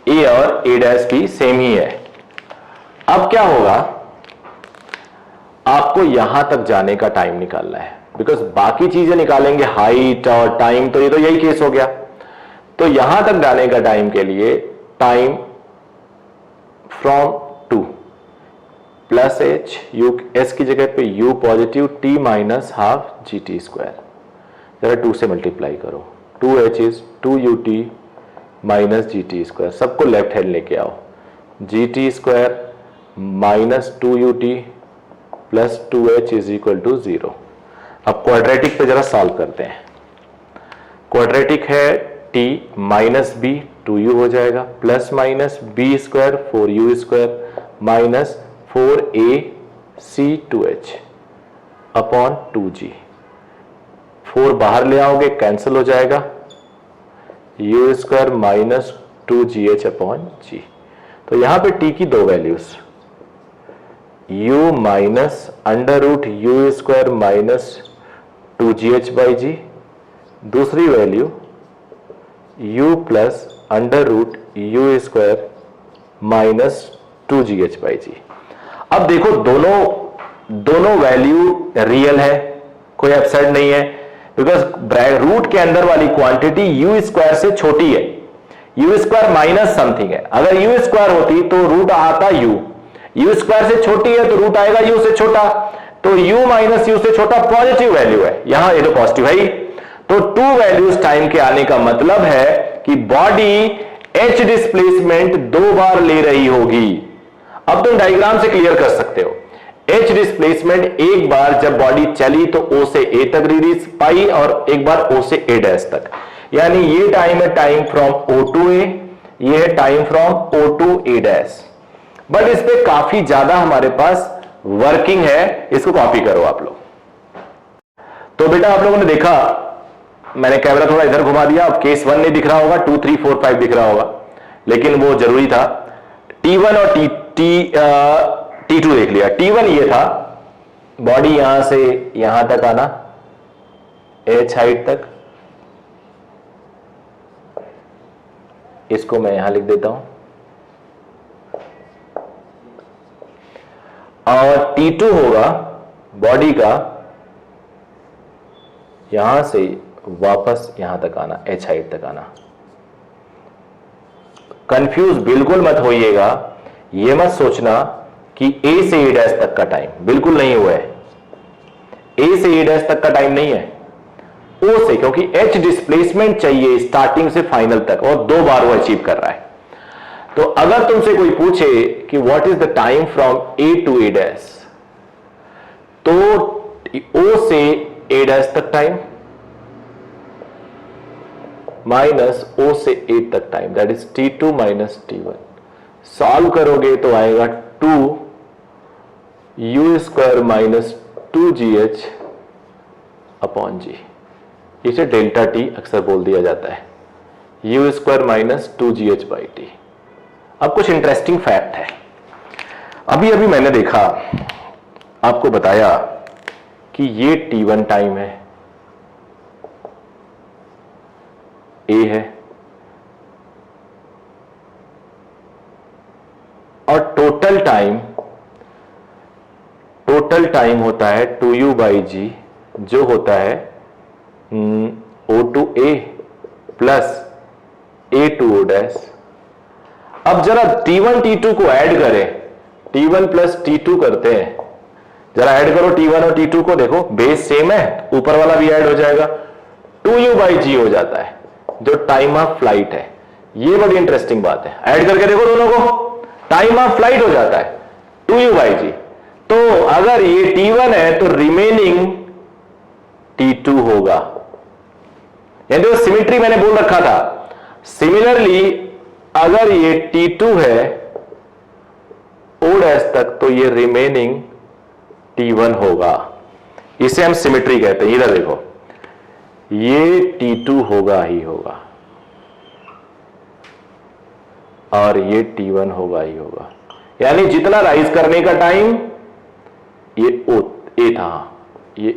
ए और ए डैश भी सेम ही है। अब क्या होगा, आपको यहां तक जाने का टाइम निकालना है, बिकॉज बाकी चीजें निकालेंगे हाइट और टाइम, तो ये तो यही केस हो गया। तो यहां तक जाने का टाइम के लिए time from 2 plus H, U S की जगह पे U positive T minus half G T square, जरा 2 से मल्टीप्लाई करो, 2h इज 2ut minus G T square, सबको लेफ्ट हैंड लेके आओ, G T square minus 2ut plus 2h is equal to 0। अब क्वाड्रेटिक पे जरा सॉल्व करते हैं। क्वाड्रेटिक है t माइनस b 2u हो जाएगा, plus minus b square 4u square minus 4ac 2h upon 2g। 4 बाहर ले आओगे कैंसिल हो जाएगा, u square minus 2gh upon g। तो यहां पे t की दो values, u minus under root you square minus 2gh/g, दूसरी वैल्यू u plus under root you square minus 2gh/g। अब देखो दोनों वैल्यू रियल है, कोई अपसेट नहीं है, बिकॉज रूट के अंदर वाली क्वांटिटी यू स्क्वायर से छोटी है, यू स्क्वायर माइनस समथिंग है। अगर यू स्क्वायर होती तो रूट आता यू स्क्वायर से छोटी है तो रूट आएगा यू से छोटा, तो u माइनस यू से छोटा पॉजिटिव वैल्यू है, यहां ये तो पॉजिटिव है ही। तो 2 वैल्यूज टाइम के आने का मतलब है कि बॉडी h डिस्प्लेसमेंट 2 बार ले रही होगी। अब तुम डायग्राम से क्लियर कर सकते हो, h डिस्प्लेसमेंट एक बार जब बॉडी चली तो o से a तक रिलीज पाई और एक बार o से a डैश तक, यानी ये टाइम है time from o to a, ये है time from o to a dash. But इस पे काफी ज्यादा हमारे पास वर्किंग है, इसको कॉपी करो आप लोग। तो बेटा आप लोगों ने देखा, मैंने कैमरा थोड़ा इधर घुमा दिया, अब केस 1 नहीं दिख रहा होगा, 2 3 4 5 दिख रहा होगा, लेकिन वो जरूरी था। T1 और T2 देख लिया। T1 ये था, बॉडी यहां से यहां तक आना, h हाइट तक, इसको मैं यहां लिख देता हूं, और T2 होगा बॉडी का यहां से वापस यहां तक आना, एच हाइट तक आना। कंफ्यूज बिल्कुल मत होइएगा, ये मत सोचना कि ए से ए डैश तक का टाइम, बिल्कुल नहीं हुआ है। ए से ए डैश तक का टाइम नहीं है, ओ से, क्योंकि एच डिस्प्लेसमेंट चाहिए स्टार्टिंग से फाइनल तक, और 2 बार वो अचीव कर रहा है। तो अगर तुमसे कोई पूछे कि what is the time from A to A dash, तो ओ से ए डैश तक टाइम माइनस ओ से ए तक time, that is T2 minus T1। Solve करोगे तो आएगा 2u² माइनस 2gh अपॉन जी। इसे डेल्टा टी अक्सर बोल दिया जाता है, u² minus 2gh by T. अब कुछ इंटरेस्टिंग फैक्ट है। अभी अभी मैंने देखा, आपको बताया कि ये T1 टाइम है, ए है, और टोटल टाइम होता है 2u बाई जी, जो होता है O to A plus A to O dash. अब जरा T1 T2 को ऐड करें, T1 प्लस T2 करते हैं, जरा ऐड करो T1 और T2 को, देखो बेस सेम है, ऊपर वाला भी ऐड हो जाएगा, 2u बाई जी हो जाता है, जो टाइम ऑफ फ्लाइट है। ये बड़ी इंटरेस्टिंग बात है, ऐड करके देखो दोनों को, टाइम ऑफ फ्लाइट हो जाता है 2u बाई जी। तो अगर ये T1 है तो रिमेनिंग T2 होगा, यानी जो सिमेट्री मैंने बोल रखा था। सिमिलरली अगर ये T2 है O डैश तक, तो ये रिमेनिंग T1 होगा। इसे हम सिमेट्री कहते हैं। इधर देखो, ये T2 होगा ही होगा और ये T1 होगा ही होगा, यानी जितना राइज करने का टाइम ये ए था, ये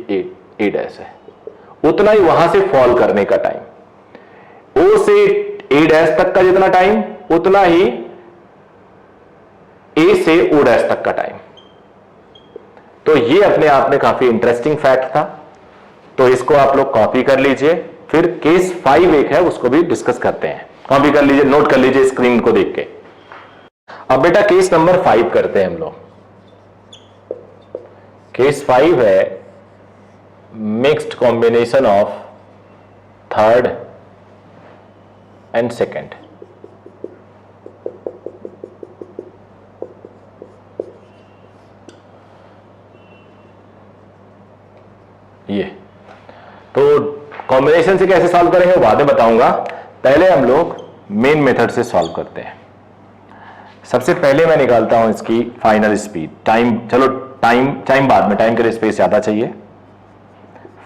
ए डैश है, उतना ही वहां से फॉल करने का टाइम। ओ से ए डैश तक का जितना टाइम, उतना ही ए से ओ डैश तक का टाइम। तो ये अपने आप में काफी इंटरेस्टिंग फैक्ट था, तो इसको आप लोग कॉपी कर लीजिए। फिर केस 5 एक है, उसको भी डिस्कस करते हैं। कॉपी कर लीजिए, नोट कर लीजिए स्क्रीन को देख के। अब बेटा केस नंबर 5 करते हैं हम लोग। केस 5 है mixed combination of third and second. ये तो कॉम्बिनेशन से कैसे सॉल्व करेंगे वो बाद में बताऊंगा, पहले हम लोग मेन मेथड से सॉल्व करते हैं। सबसे पहले मैं निकालता हूं इसकी फाइनल स्पीड, टाइम, चलो टाइम बाद में, टाइम के लिए स्पेस ज्यादा चाहिए।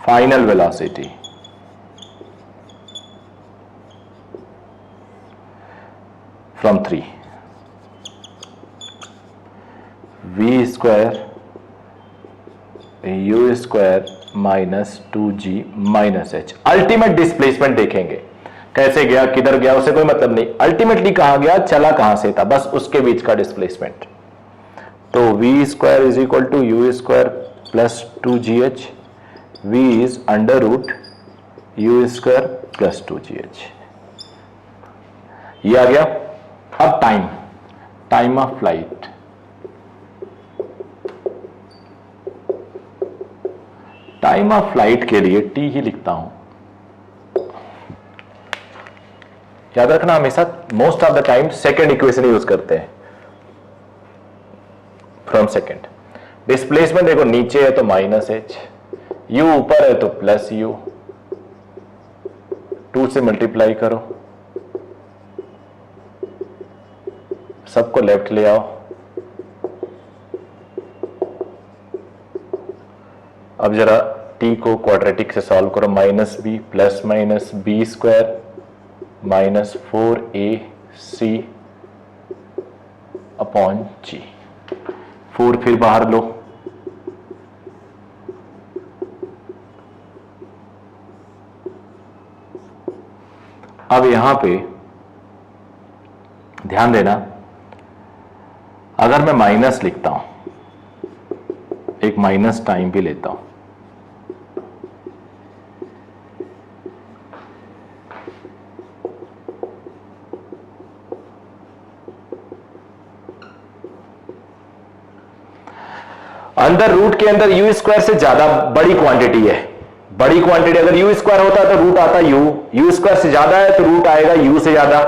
Final velocity from 3 v² u² minus 2g minus h। Ultimate displacement देखेंगे कैसे गया, किधर गया, उसे कोई मतलब नहीं, अल्टीमेटली कहां गया, चला कहां से था, बस उसके बीच का डिस्प्लेसमेंट। तो v² is equal to u² plus 2gh, v is under root u² plus 2gh। ये आ गया। अब time of flight, time of flight के लिए t ही लिखता हूं। याद रखना हमेशा, most of the time second equation use करते हैं, फ्रॉम सेकेंड। डिस्प्लेसमेंट देखो, नीचे है तो माइनस h, u ऊपर है तो प्लस u, 2 से मल्टीप्लाई करो, सबको लेफ्ट ले आओ। अब जरा t को क्वाड्रेटिक से सॉल्व करो, minus B plus minus b² minus 4ac upon g। 4 फिर बाहर लो, अब यहां पे ध्यान देना, अगर मैं माइनस लिखता हूं, एक माइनस टाइम भी लेता हूं। अंदर रूट के अंदर यू स्क्वायर से ज्यादा बड़ी क्वांटिटी है। बड़ी क्वांटिटी अगर यू स्क्वायर होता तो रूट आता यू स्क्वायर से ज्यादा है तो रूट आएगा यू से ज्यादा,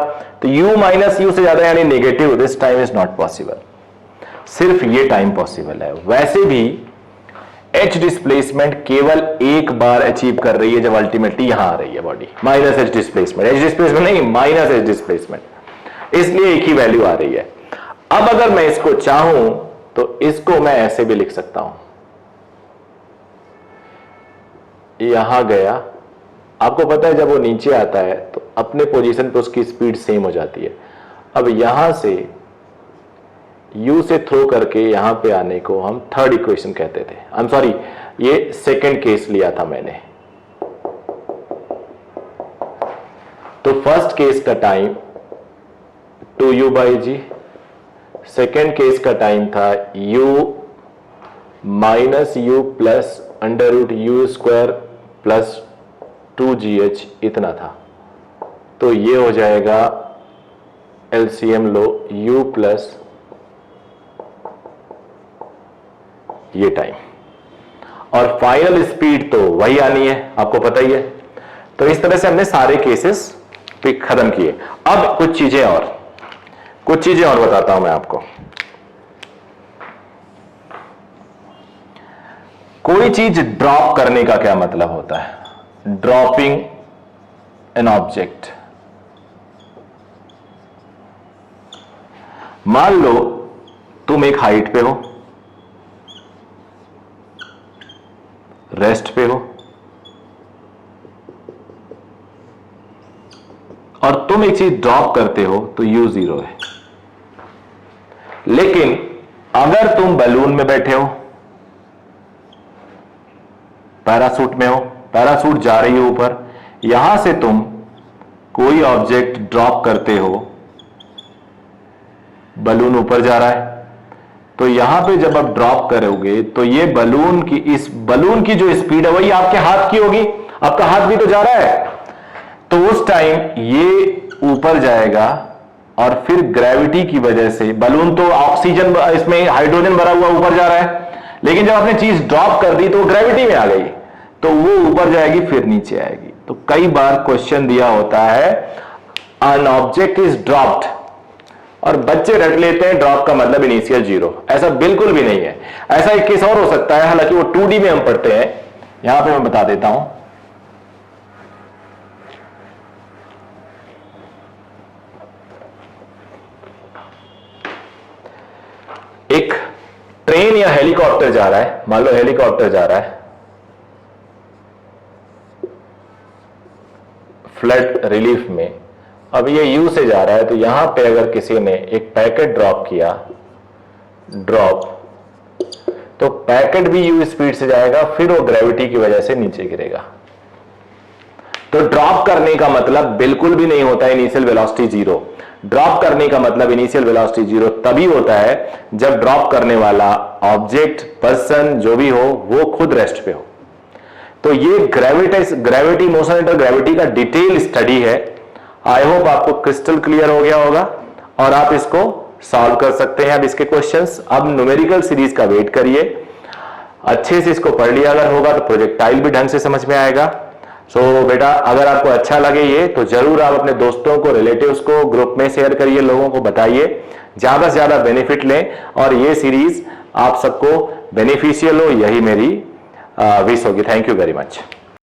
तो यू माइनस यू से ज्यादा यानी negative. This time is not possible, सिर्फ ये टाइम पॉसिबल है। वैसे भी एच डिस्प्लेसमेंट केवल एक बार अचीव कर रही है जब अल्टीमेटली यहां आ रही है बॉडी, माइनस एच डिस्प्लेसमेंट नहीं, माइनस एच डिस्प्लेसमेंट, इसलिए एक ही वैल्यू आ रही है। अब अगर मैं इसको चाहूं तो इसको मैं ऐसे भी लिख सकता हूं, यहां गया, आपको पता है जब वो नीचे आता है तो अपने पोजीशन पे उसकी स्पीड सेम हो जाती है। अब यहां से u से थ्रो करके यहां पे आने को हम थर्ड इक्वेशन कहते थे। आई एम सॉरी, ये सेकंड केस लिया था मैंने। तो फर्स्ट केस का टाइम 2u/g, सेकेंड केस का टाइम था u minus u plus under root you square plus 2gh, इतना था। तो ये हो जाएगा एलसीएम लो u प्लस ये टाइम, और फाइनल स्पीड तो वही आनी है, आपको पता ही है। तो इस तरह से हमने सारे केसेस पे खत्म किए। अब कुछ चीजें और बताता हूं मैं आपको। कोई चीज ड्रॉप करने का क्या मतलब होता है? Dropping an object. मान लो तुम एक हाइट पे हो, रेस्ट पे हो, और तुम एक चीज ड्रॉप करते हो तो u 0 है। लेकिन अगर तुम बलून में बैठे हो, पैरासूट में हो, पैरासूट जा रही हो ऊपर, यहां से तुम कोई ऑब्जेक्ट ड्रॉप करते हो, बलून ऊपर जा रहा है, तो यहां पे जब आप ड्रॉप करोगे तो ये बलून की जो स्पीड है वही आपके हाथ की होगी, आपका हाथ भी तो जा रहा है। तो उस टाइम ये ऊपर जाएगा और फिर ग्रेविटी की वजह से बलून तो ऑक्सीजन, इसमें हाइड्रोजन भरा हुआ ऊपर जा रहा है, लेकिन जब आपने चीज ड्रॉप कर दी तो वो ग्रेविटी में आ गई, तो वो ऊपर जाएगी फिर नीचे आएगी। तो कई बार क्वेश्चन दिया होता है एन ऑब्जेक्ट इज ड्रॉप्ड, और बच्चे रट लेते हैं ड्रॉप का मतलब इनिशियल 0। ऐसा बिल्कुल भी नहीं है। ऐसा एक केस और हो सकता है, हालांकि वो 2D में हम पढ़ते हैं, यहां पे मैं बता देता हूं। एक ट्रेन या हेलीकॉप्टर जा रहा है, मान लो हेलीकॉप्टर जा रहा है फ्लड रिलीफ में, अब ये यू से जा रहा है, तो यहां पे अगर किसी ने एक पैकेट ड्रॉप किया, तो पैकेट भी यू स्पीड से जाएगा, फिर वो ग्रेविटी की वजह से नीचे गिरेगा। तो ड्रॉप करने का मतलब बिल्कुल भी नहीं होता इनिशियल वेलोसिटी 0। ड्रॉप करने का मतलब इनिशियल वेलोसिटी 0 तभी होता है जब ड्रॉप करने वाला ऑब्जेक्ट, पर्सन, जो भी हो, वो खुद रेस्ट पे हो। तो ये ग्रेविटी, मोशन अंडर ग्रेविटी का डिटेल स्टडी है। आई होप आपको क्रिस्टल क्लियर हो गया होगा और आप इसको सॉल्व कर सकते हैं अब इसके क्वेश्चंस। अब न्यूमेरिकल सीरीज का वेट करिए, अच्छे से इसको पढ़ लिया अगर होगा तो प्रोजेक्टाइल भी ढंग से समझ में आएगा। सो बेटा, अगर आपको अच्छा लगे ये, तो जरूर आप अपने दोस्तों को, रिलेटिव्स को ग्रुप में शेयर करिए, लोगों को बताइए, ज्यादा से ज्यादा बेनिफिट लें और ये सीरीज आप सबको बेनिफिशियल हो, यही मेरी विश होगी। Thank you very much.